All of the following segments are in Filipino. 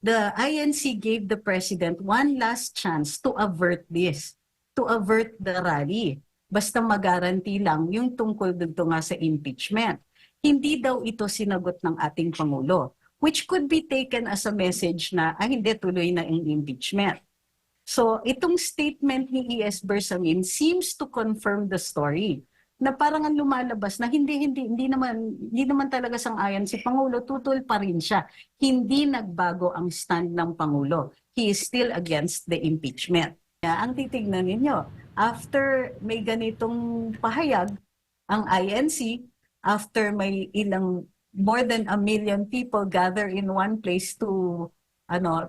the INC gave the president one last chance to avert this, to avert the rally. Basta magaranti lang yung tungkol dito nga sa impeachment. Hindi daw ito sinagot ng ating Pangulo, which could be taken as a message na hindi tuloy na ang impeachment. So itong statement ni E.S. Bersamin seems to confirm the story na parang ang lumalabas na hindi naman talaga sang-ayon si Pangulo, tutol pa rin siya. Hindi nagbago ang stand ng Pangulo. He is still against the impeachment. Ang titignan ninyo, after may ganitong pahayag ang INC, after may more than 1 million people gather in one place to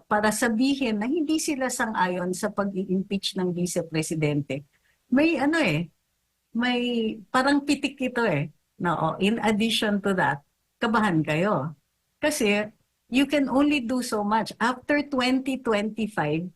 para sabihin na hindi sila sang-ayon sa pag-i-impeach ng Vice Presidente. May parang pitik ito in addition to that, kabahan kayo. Kasi you can only do so much. After 2025,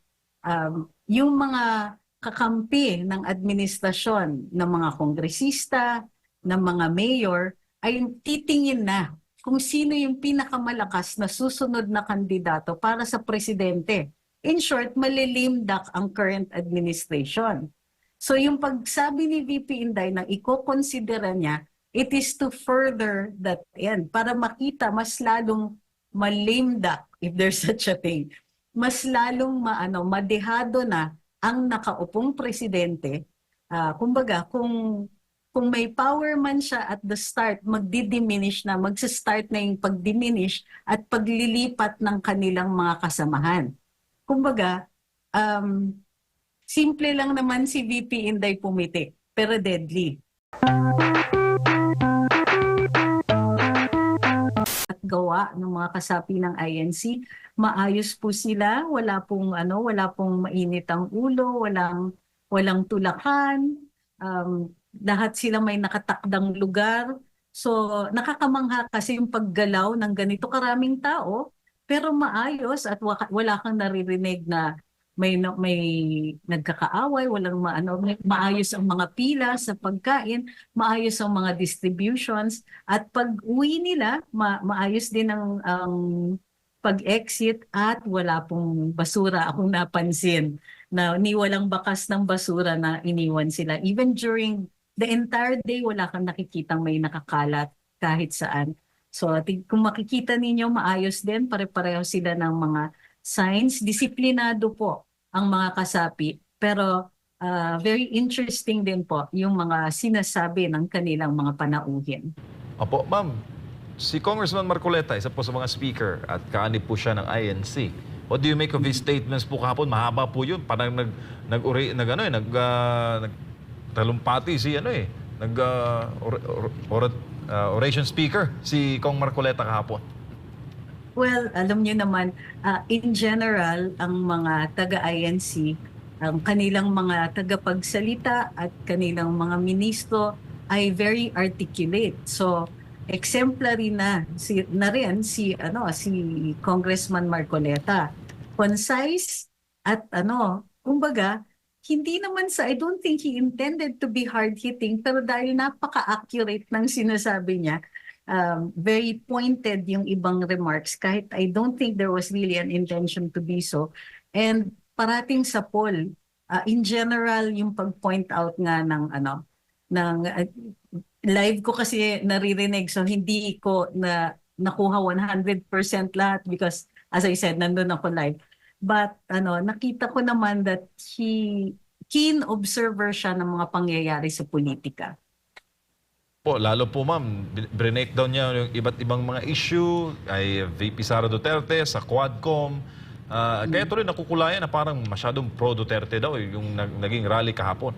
yung mga kakampi ng administrasyon ng mga kongresista, ng mga mayor, ay titingin na kung sino yung pinakamalakas na susunod na kandidato para sa presidente. In short, malilimdak ang current administration. So yung pagsabi ni VP Inday na iko-considera niya, it is to further that end para makita mas lalong malimdak, if there's such a thing, mas lalong madehado na ang nakaupong presidente. Kumbaga, kung may power man siya at the start, magdi-diminish na, magsa-start na yung pag-diminish at paglilipat ng kanilang mga kasamahan. Kumbaga, simple lang naman si VP Inday pumiti, pero deadly. At gawa ng mga kasapi ng INC, maayos po sila, wala pong mainit ang ulo, walang tulakan, lahat sila may nakatakdang lugar. So nakakamangha kasi yung paggalaw ng ganito karaming tao, pero maayos at wala kang naririnig na may nagkakaaway, maayos ang mga pila sa pagkain, maayos ang mga distributions, at pag-uwi nila, maayos din ang pag-exit at wala pong basura akong napansin na walang bakas ng basura na iniwan sila. Even during the entire day, wala kang nakikitang may nakakalat kahit saan. So kung makikita ninyo, maayos din, pare-pareho sila ng mga signs. Disiplinado po ang mga kasapi, pero very interesting din po yung mga sinasabi ng kanilang mga panauhin. Opo, ma'am. Si Congressman Marcoleta, isa po sa mga speaker at kaanib po siya ng INC. What do you make of his statements po kahapon? Mahaba po yun. Parang nagtalumpati si oration speaker si Cong Marcoleta kahapon. Well, alam niyo naman, in general, ang mga taga-INC, ang kanilang mga tagapagsalita at kanilang mga ministro ay very articulate. So, exemplary na rin si Congressman Marcoleta. Concise at kumbaga, hindi naman I don't think he intended to be hard-hitting, pero dahil napaka-accurate ng sinasabi niya, very pointed yung ibang remarks, kahit I don't think there was really an intention to be so. And parating sa poll, in general, yung pag-point out nga ng live ko kasi naririnig, so hindi ko nakuha 100% lahat because, as I said, nandun ako live. But nakita ko naman that keen observer siya ng mga pangyayari sa politika. Lalo po ma'am, breakdown niya yung iba't ibang mga issue ay VP Sara Duterte sa Quadcom. Kaya tuloy nakukulayan na parang masyadong pro-Duterte daw yung naging rally kahapon.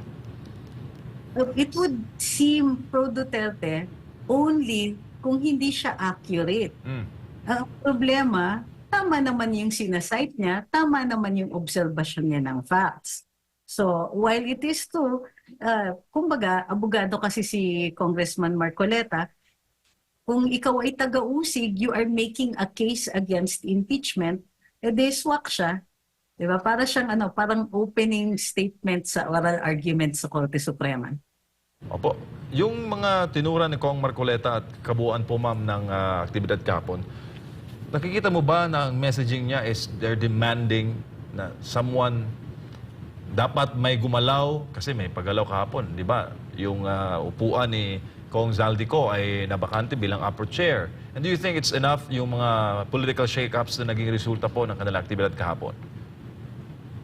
It would seem pro-Duterte only kung hindi siya accurate. Ang problema, tama naman yung sinasite niya, tama naman yung obserbasyon niya ng facts. So, while it is true, kumbaga, abogado kasi si Congressman Marcoleta, kung ikaw ay taga-usig, you are making a case against impeachment, swak siya. Diba? Para siyang parang opening statement sa oral argument sa Korte Suprema. Opo. Yung mga tinura ni Cong Marcoleta at kabuuan po ma'am ng aktibidad kahapon, nakikita mo ba na ang messaging niya is they're demanding na someone dapat may gumalaw kasi may paggalaw kahapon, di ba? Yung upuan ni Kong Zaldico ay nabakante bilang upper chair. And do you think it's enough yung mga political shake-ups na naging resulta po ng kanilang aktibidad kahapon?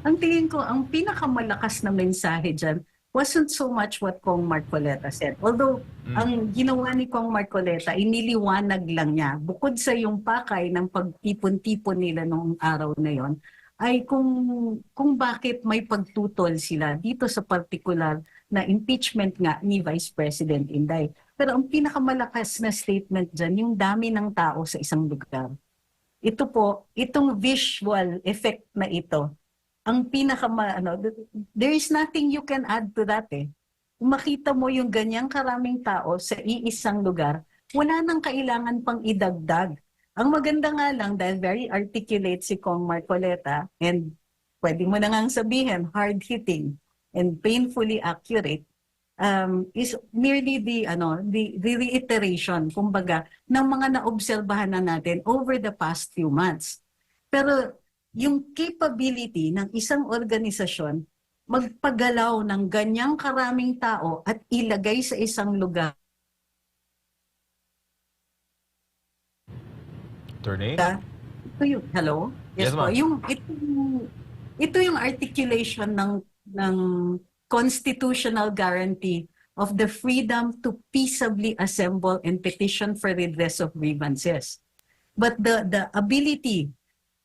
Ang tingin ko, ang pinakamalakas na mensahe dyan wasn't so much what Kong Marcoleta said. Although, ang ginawa ni Kong Marcoleta, iniliwanag lang niya, bukod sa yung pakay ng pagtipon-tipon nila noong araw na yon, ay kung bakit may pagtutol sila dito sa particular na impeachment nga ni Vice President Inday. Pero ang pinakamalakas na statement dyan, yung dami ng tao sa isang lugar. Ito po, itong visual effect na ito, ang there is nothing you can add to that eh. Kung makita mo yung ganyang karaming tao sa iisang lugar, wala nang kailangan pang idagdag. Ang maganda nga lang, dahil very articulate si Kong Marcoleta, and pwede mo na ngang sabihin, hard-hitting and painfully accurate, is merely the reiteration, kumbaga, ng mga naobserbahan na natin over the past few months. Pero yung capability ng isang organisasyon magpagalaw ng ganyang karaming tao at ilagay sa isang lugar. Attorney? Ito yung, hello? Yes, po. ma'am. Ito yung articulation ng constitutional guarantee of the freedom to peaceably assemble and petition for redress of grievances. But the ability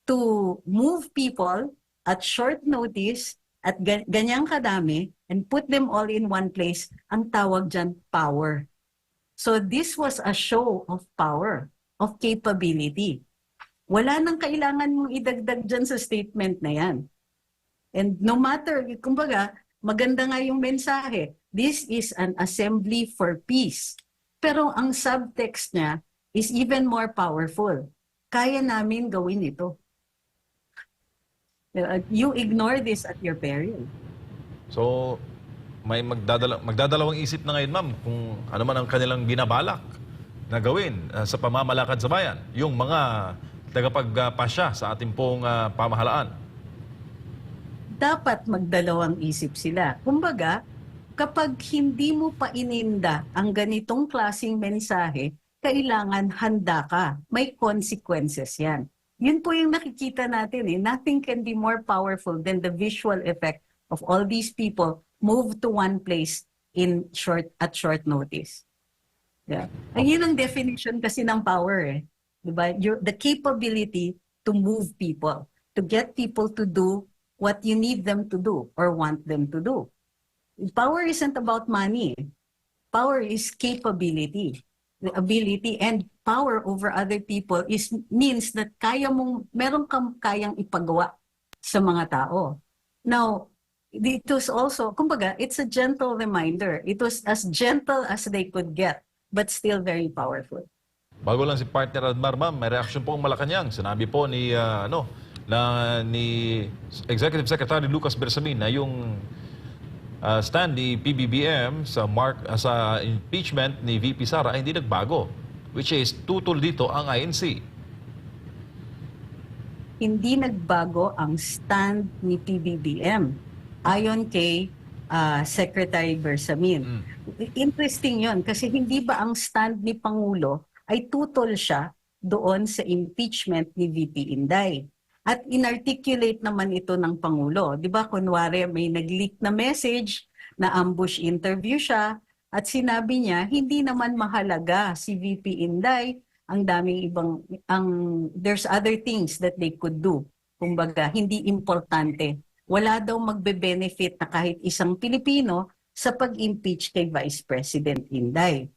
to move people at short notice at ganyang kadami and put them all in one place, ang tawag dyan, power. So this was a show of power, of capability. Wala nang kailangan mong idagdag dyan sa statement na yan. And no matter, kumbaga, maganda nga yung mensahe, this is an assembly for peace. Pero ang subtext niya is even more powerful. Kaya namin gawin ito. You ignore this at your peril. So, may magdadalawang isip na ngayon, ma'am, kung ano man ang kanilang binabalak na gawin sa pamamalakad sa bayan, yung mga tagapagpasya sa ating pong pamahalaan. Dapat magdalawang isip sila. Kumbaga, kapag hindi mo pa ininda ang ganitong klaseng mensahe, kailangan handa ka. May consequences yan. Yun po yung nakikita natin eh. Nothing can be more powerful than the visual effect of all these people moved to one place at short notice. Yeah. Ay, yun ang definition kasi ng power eh. Diba? The capability to move people, to get people to do what you need them to do or want them to do. Power isn't about money. Power is capability. The ability and power over other people means that meron kang kayang ipagawa sa mga tao. Now, it was also, kumbaga, it's a gentle reminder. It was as gentle as they could get, but still very powerful. Bago lang si partner Admar, ma'am, may reaksyon po ang Malacanang. Sinabi po ni Executive Secretary Lucas Bersamin na yung stand ni PBBM sa impeachment ni VP Sara ay hindi nagbago, which is tutol dito ang INC. Hindi nagbago ang stand ni PBBM ayon kay Secretary Bersamin. Interesting yon kasi hindi ba ang stand ni Pangulo ay tutol siya doon sa impeachment ni VP Inday. At inarticulate naman ito ng Pangulo. Di ba, kunwari may nag-leak na message, na ambush interview siya, at sinabi niya, hindi naman mahalaga si VP Inday, there's other things that they could do. Kumbaga, hindi importante. Wala daw magbe-benefit na kahit isang Pilipino sa pag-impeach kay Vice President Inday.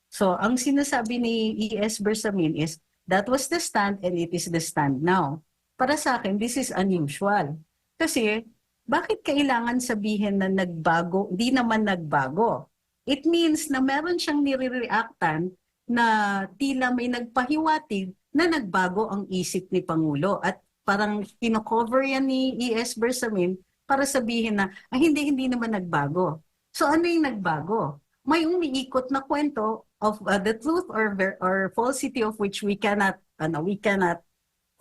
So, ang sinasabi ni E.S. Bersamin is, that was the stand and it is the stand now. Para sa akin, this is unusual. Kasi, bakit kailangan sabihin na nagbago? Di naman nagbago. It means na meron siyang nire-reactan na tila may nagpahiwatig na nagbago ang isip ni Pangulo. At parang kino-cover yan ni E.S. Bersamin para sabihin na, hindi naman nagbago. So ano yung nagbago? May umiikot na kwento of the truth or falsity of which we cannot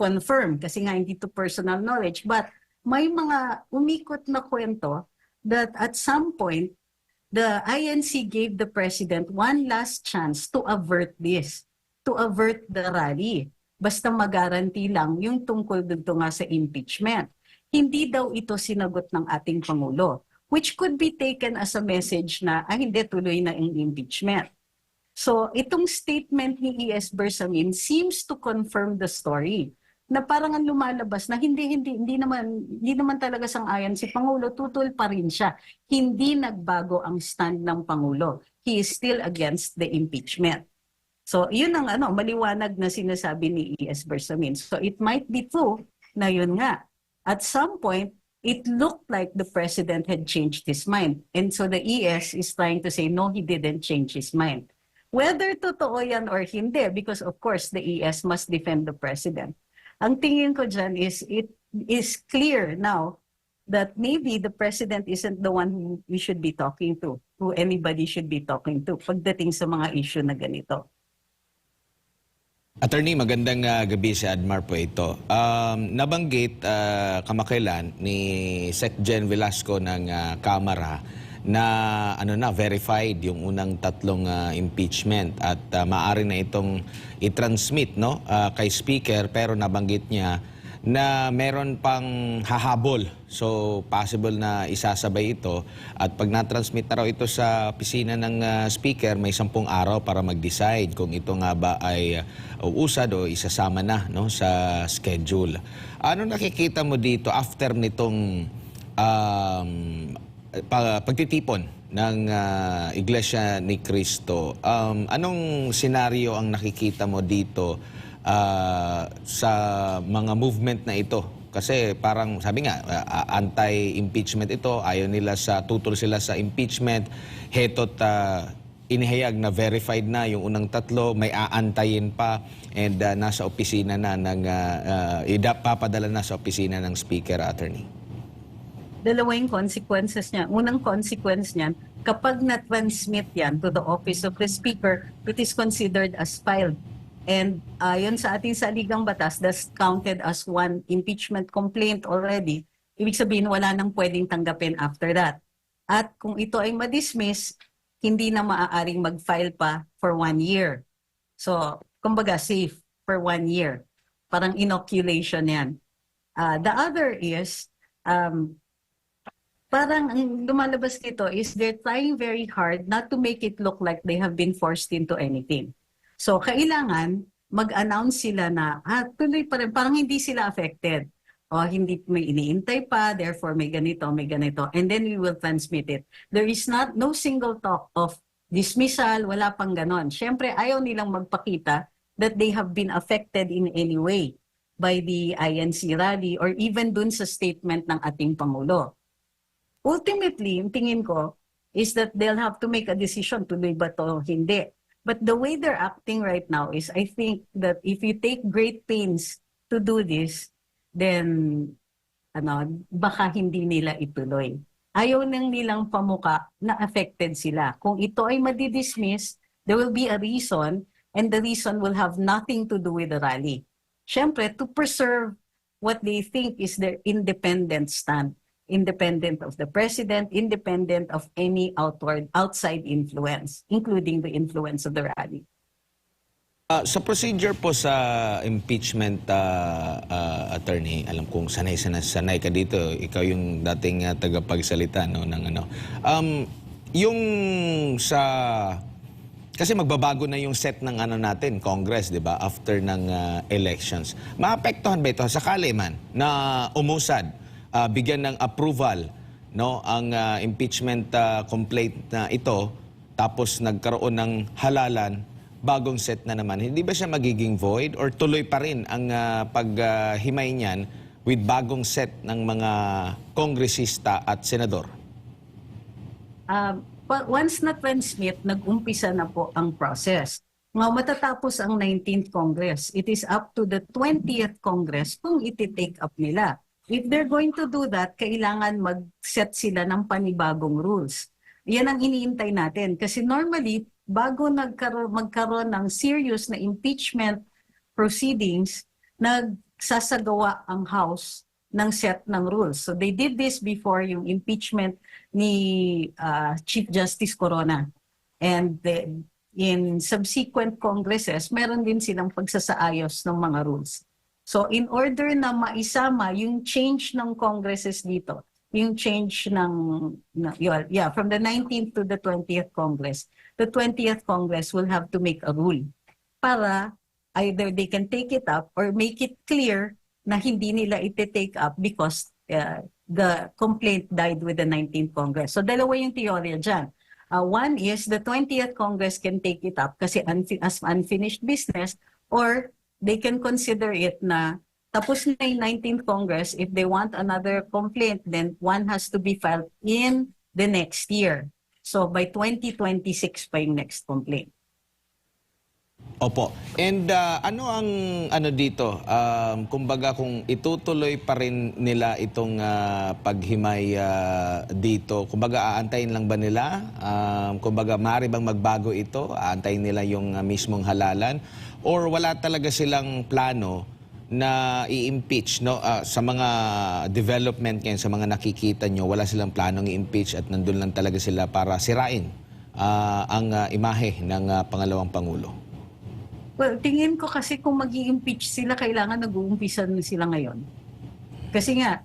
confirm kasi nga hindi to personal knowledge, but may mga umikot na kwento that at some point, the INC gave the president one last chance to avert this, to avert the rally. Basta magaranti lang yung tungkol dito nga sa impeachment. Hindi daw ito sinagot ng ating Pangulo, which could be taken as a message na, hindi, tuloy na yung impeachment. So itong statement ni E.S. Bersamin seems to confirm the story na parang ang lumalabas na hindi naman talaga sang-ayon si Pangulo, tutol pa rin siya. Hindi nagbago ang stand ng Pangulo. He is still against the impeachment. So yun ang maliwanag na sinasabi ni E.S. Bersamin. So it might be true na yun nga. At some point, it looked like the president had changed his mind. And so the ES is trying to say, no, he didn't change his mind. Whether totoo yan or hindi, because of course the ES must defend the president. Ang tingin ko dyan is, it is clear now that maybe the president isn't the one who we should be talking to, who anybody should be talking to pagdating sa mga issue na ganito. Attorney, magandang gabi sa Admar po ito. Nabanggit kamakailan ni Sec. Gen. Velasco ng Kamara na verified yung unang tatlong impeachment at maaari na itong i-transmit kay Speaker, pero nabanggit niya na meron pang hahabol. So possible na isasabay ito at pag na-transmit na raw ito sa opisina ng Speaker, may 10 araw para mag-decide kung ito nga ba ay uusad o isasama na sa schedule. Ano nakikita mo dito after nitong pagtitipon ng Iglesia ni Cristo? Anong senaryo ang nakikita mo dito sa mga movement na ito? Kasi parang sabi nga, anti-impeachment ito, ayaw nila tutol sila sa impeachment, heto't inihayag na verified na yung unang tatlo, may aantayin pa, and nasa opisina na papadala na sa opisina ng Speaker, Attorney. Dalawa yung consequences niya. Unang consequence niyan, kapag na-transmit yan to the office of the Speaker, it is considered as filed. And yun sa ating saligang batas, that's counted as one impeachment complaint already. Ibig sabihin, wala nang pwedeng tanggapin after that. At kung ito ay ma-dismiss, hindi na maaaring mag-file pa for 1 year. So, kumbaga, safe for 1 year. Parang inoculation yan. The other is, parang ang lumalabas dito is they're trying very hard not to make it look like they have been forced into anything. So, kailangan mag-announce sila na, tuloy pa rin, parang hindi sila affected. O hindi may iniintay pa, therefore may ganito, and then we will transmit it. There is no single talk of dismissal, wala pang ganon. Siyempre, ayaw nilang magpakita that they have been affected in any way by the INC rally or even dun sa statement ng ating Pangulo. Ultimately, yung tingin ko is that they'll have to make a decision, tuloy ba to o hindi. But the way they're acting right now is, I think that if you take great pains to do this, then baka hindi nila ituloy. Ayaw nang nilang pamuka na affected sila. Kung ito ay madidismiss, there will be a reason, and the reason will have nothing to do with the rally. Siyempre, to preserve what they think is their independent stand. Independent of the president, independent of any outside influence, including the influence of the rally. Sa procedure po sa impeachment, attorney, alam kong sanay ka dito. Ikaw yung dating tagapagsalita yung sa kasi magbabago na yung set ng natin, Congress, 'di ba, after ng elections. Maapektuhan ba ito sakali man na umusad, bigyan ng approval ang impeachment complaint na ito, tapos nagkaroon ng halalan, bagong set na naman, hindi ba siya magiging void or tuloy pa rin ang paghimay niyan with bagong set ng mga kongresista at senador? Once na-transmit, nag-umpisa na po ang process. Matatapos ang 19th Congress, it is up to the 20th Congress kung iti-take up nila. If they're going to do that, kailangan mag-set sila ng panibagong rules. Yan ang iniintay natin. Kasi normally, bago magkaroon ng serious na impeachment proceedings, sasagawa ang House ng set ng rules. So they did this before yung impeachment ni Chief Justice Corona. And in subsequent congresses, meron din silang pagsasaayos ng mga rules. So in order na maisama yung change ng congresses dito, yung change from the 19th to the 20th Congress, the 20th Congress will have to make a rule para either they can take it up or make it clear na hindi nila iti-take up because the complaint died with the 19th Congress. So dalawa yung teorya dyan. One is the 20th Congress can take it up kasi as unfinished business, or they can consider it na tapos na yung 19th Congress. If they want another complaint, then one has to be filed in the next year. So by 2026 pa yung next complaint. Opo. And ano ang dito? Kumbaga kung itutuloy pa rin nila itong paghimay dito, kumbaga aantayin lang ba nila? Kumbaga maaari bang magbago ito? Aantayin nila yung mismong halalan? Or wala talaga silang plano na i-impeach, no? Sa mga development ngayon, sa mga nakikita nyo, wala silang planong i-impeach at nandun lang talaga sila para sirain ang imahe ng pangalawang Pangulo. Well, tingin ko kasi kung mag-i-impeach sila, kailangan nag-uumpisa na sila ngayon. Kasi nga,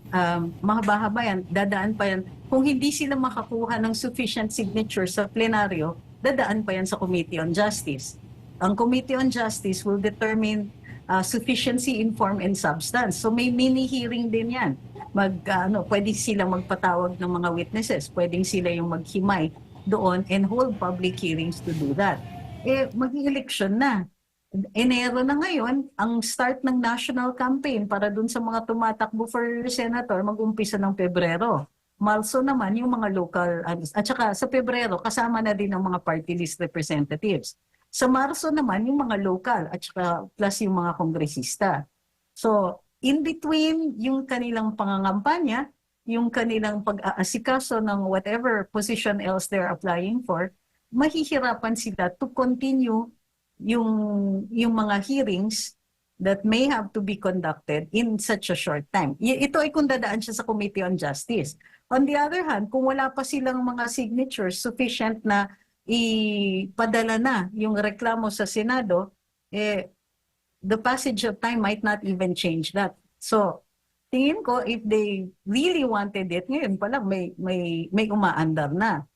mahaba-haba yan, dadaan pa yan. Kung hindi sila makakuha ng sufficient signature sa plenaryo, dadaan pa yan sa Committee on Justice. Ang Committee on Justice will determine sufficiency in form and substance. So may mini-hearing din yan. Pwede sila magpatawag ng mga witnesses, pwedeng sila yung maghimay doon and hold public hearings to do that. Mag-election na. Enero na ngayon, ang start ng national campaign para dun sa mga tumatakbo for senator, mag-umpisa ng Pebrero. Marso naman yung mga local, at saka sa Pebrero, kasama na din ang mga party list representatives. Sa Marso naman, yung mga local, at saka plus yung mga kongresista. So, in between yung kanilang pangangampanya, yung kanilang pag-aasikaso ng whatever position else they're applying for, mahihirapan sila to continue yung mga hearings that may have to be conducted in such a short time. Ito ay kung dadaan siya sa Committee on Justice. On the other hand, kung wala pa silang mga signatures sufficient na ipadala na yung reklamo sa Senado, the passage of time might not even change that. So, tingin ko, if they really wanted it, ngayon pa lang may umaandar na.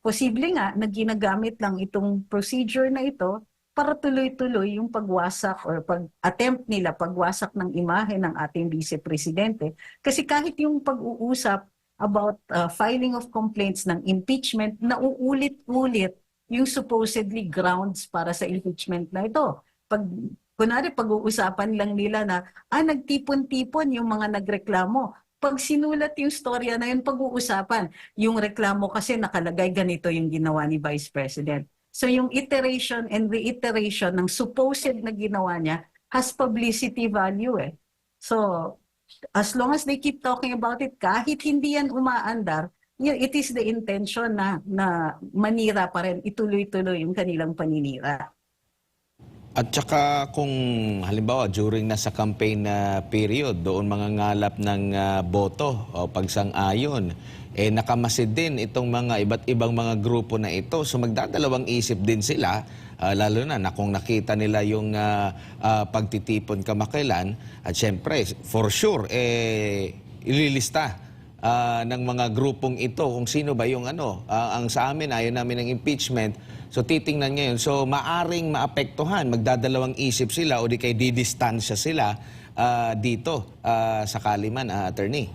Posible nga na ginagamit lang itong procedure na ito para tuloy-tuloy yung pagwasak or pag-attempt nila pagwasak ng imahe ng ating Vice Presidente. Kasi kahit yung pag-uusap about filing of complaints ng impeachment, nauulit-ulit yung supposedly grounds para sa impeachment na ito. Kunwari, pag-uusapan lang nila na, nagtipon-tipon yung mga nagreklamo. Pag sinulat yung storya na yun, pag-uusapan, yung reklamo kasi nakalagay ganito yung ginawa ni Vice President. So yung iteration and reiteration ng supposed na ginawa niya has publicity value eh. So as long as they keep talking about it, kahit hindi yan umaandar, it is the intention na manira pa rin, ituloy-tuloy yung kanilang paninira. At saka kung halimbawa during nasa campaign na period, doon mangangalap ng boto o pagsang-ayon, nakamasid din itong mga iba't ibang mga grupo na ito. So magdadalawang isip din sila, lalo na kung nakita nila yung pagtitipon kamakailan. At syempre, for sure, ililista ng mga grupong ito kung sino ba yung ang sa amin, ayaw namin ng impeachment. So titingnan ngayon, so maaring maapektuhan, magdadalawang isip sila o di kay didistansya sila dito sakali man, attorney.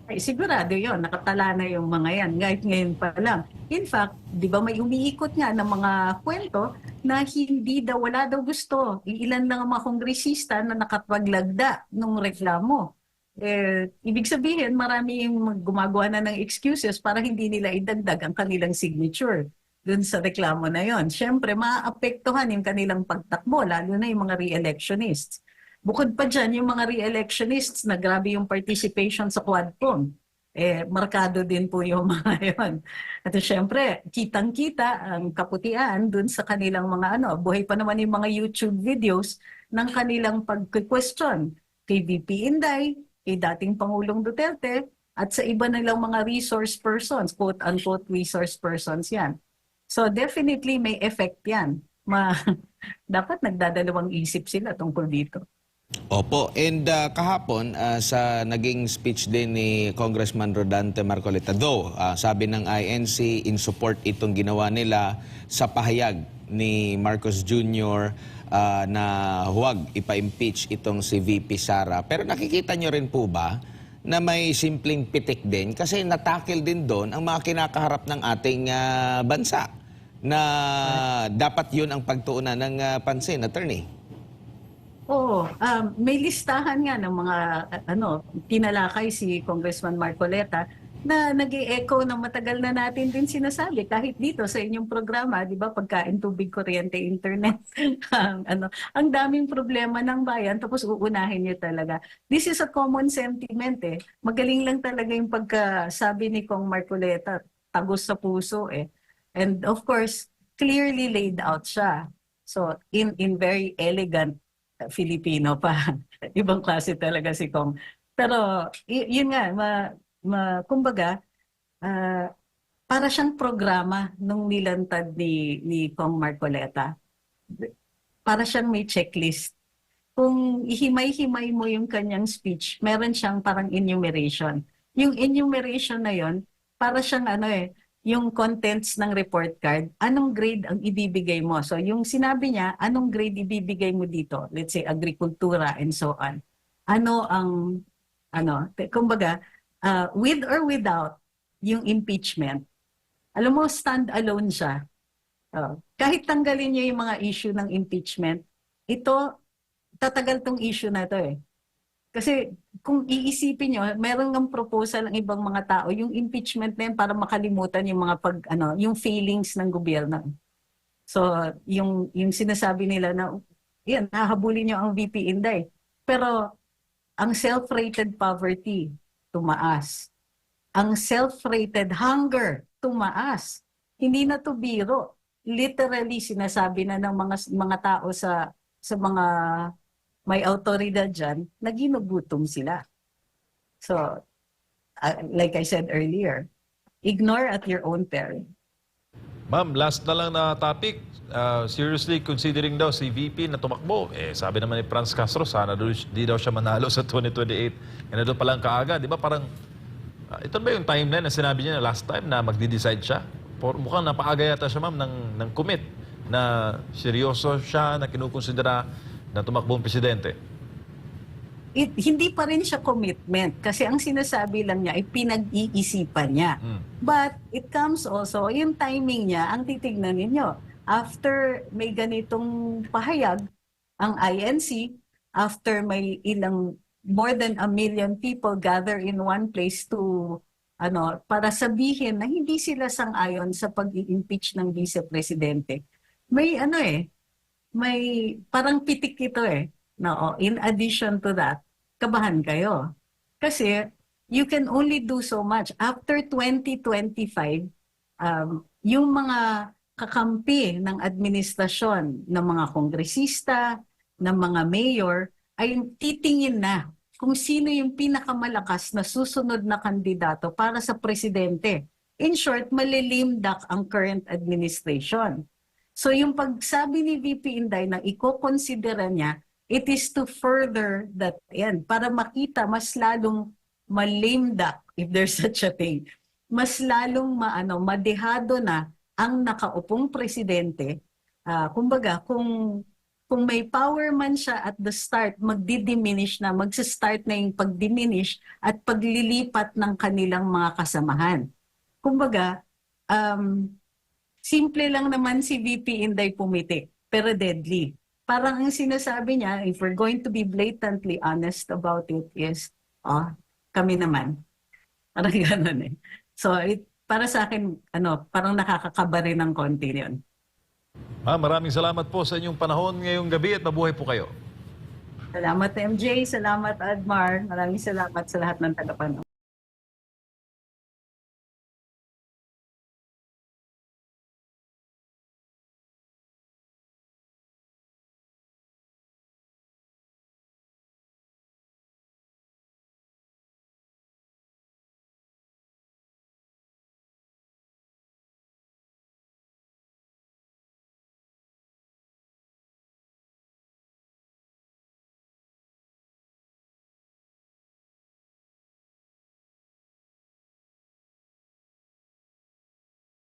Ay, sigurado yun, nakatala na yung mga yan, ngayon pa lang. In fact, di ba may umiikot nga ng mga kwento na wala daw gusto. Ilan lang ang mga kongresista na nakapaglagda ng reklamo. Ibig sabihin, marami yung gumagawa na ng excuses para hindi nila idagdag ang kanilang signature dun sa reklamo na yon. Siyempre, maapektuhan yung kanilang pagtakbo, lalo na yung mga re-electionists. Bukod pa dyan, yung mga re-electionists na grabe yung participation sa Quadcom. Markado din po yung mga yon. At siyempre, kitang-kita ang kaputian dun sa kanilang mga buhay pa naman yung mga YouTube videos ng kanilang pag-question kay VP Inday, kay dating Pangulong Duterte, at sa iba nilang mga resource persons, quote-unquote resource persons yan. So definitely may effect yan. Dapat nagdadalawang isip sila tungkol dito. Opo, and kahapon sa naging speech din ni Congressman Rodante Marcoleta, though sabi ng INC in support itong ginawa nila sa pahayag ni Marcos Jr. Na huwag ipa-impeach itong si VP Sara. Pero nakikita nyo rin po ba na may simpleng pitik din kasi natakil din doon ang mga kinakaharap ng ating bansa na dapat yun ang pagtuunan ng pansin, attorney? Oo, may listahan nga ng mga tinalakay si Congressman Marcoleta na nag-e-echo na matagal na natin din sinasabi kahit dito sa inyong programa, 'di ba, pagkain, tubig, kuryente, internet. Ang daming problema ng bayan tapos uunahin niyo talaga. This is a common sentiment eh. Magaling lang talaga yung pagkasabi ni Kong Marcoleta, tagos sa puso eh. And of course, clearly laid out siya. So in very elegant Filipino pa. Ibang klase talaga si Kong. Pero yun nga, kumbaga, para siyang programa nung nilantad ni Kong Marcoleta. Para siyang may checklist. Kung ihimay-himay mo yung kanyang speech, meron siyang parang enumeration. Yung enumeration na yon, para siyang yung contents ng report card, anong grade ang ibibigay mo? So yung sinabi niya, anong grade ibibigay mo dito? Let's say agrikultura and so on. Kumbaga, with or without yung impeachment, alam mo, stand-alone siya. Kahit tanggalin niyo yung mga issue ng impeachment, tatagal tong issue na to eh. Kasi kung iisipin nyo, meron ng proposal ng ibang mga tao, yung impeachment na yun para makalimutan yung mga yung failings ng gobyerno. So, yung sinasabi nila na, yan, hahabulin nyo ang VP Inday. Pero, ang self-rated poverty, tumaas. Ang self-rated hunger, tumaas. Hindi na to biro. Literally, sinasabi na ng mga tao sa mga may autoridad dyan, na ginugutom sila. So, like I said earlier, ignore at your own peril. Ma'am, last na lang na topic. Seriously considering daw si VP na tumakbo. Sabi naman ni Franz Castro, sana di daw siya manalo sa 2028. Doon pa lang kaaga, di ba? Parang, ito ba yung timeline na sinabi niya na last time na magde-decide siya? Mukhang napaaga yata siya, ma'am, ng commit na seryoso siya na kinukonsidera na tumakbong presidente. Hindi pa rin siya commitment kasi ang sinasabi lang niya ay pinag-iisipan niya. But it comes also, yung timing niya, ang titignan ninyo. After may ganitong pahayag, ang INC, after may more than 1 million people gather in one place to, para sabihin na hindi sila sang-ayon sa pag-i-impeach ng vice-presidente. May may parang pitik ito eh. No, in addition to that, kabahan kayo. Kasi you can only do so much. After 2025, yung mga kakampi ng administrasyon ng mga kongresista, ng mga mayor, ay titingin na kung sino yung pinakamalakas na susunod na kandidato para sa presidente. In short, malilimdak ang current administration. So yung pagsabi ni VP Inday na iko-considera niya, it is to further that end, para makita mas lalong malimdak, if there's such a thing, mas lalong madehado na ang nakaupong presidente. Kumbaga, kung may power man siya at the start, magdi-diminish na, magsa-start na yung pag-diminish at paglilipat ng kanilang mga kasamahan. Kumbaga, simple lang naman si VP Inday pumitik, pero deadly. Parang ang sinasabi niya, if we're going to be blatantly honest about it, is, kami naman. Parang gano'n eh. So, para sa akin, parang nakakakaba rin ng konti yun. Maraming salamat po sa inyong panahon ngayong gabi at mabuhay po kayo. Salamat MJ, salamat Admar, maraming salamat sa lahat ng tagapanood.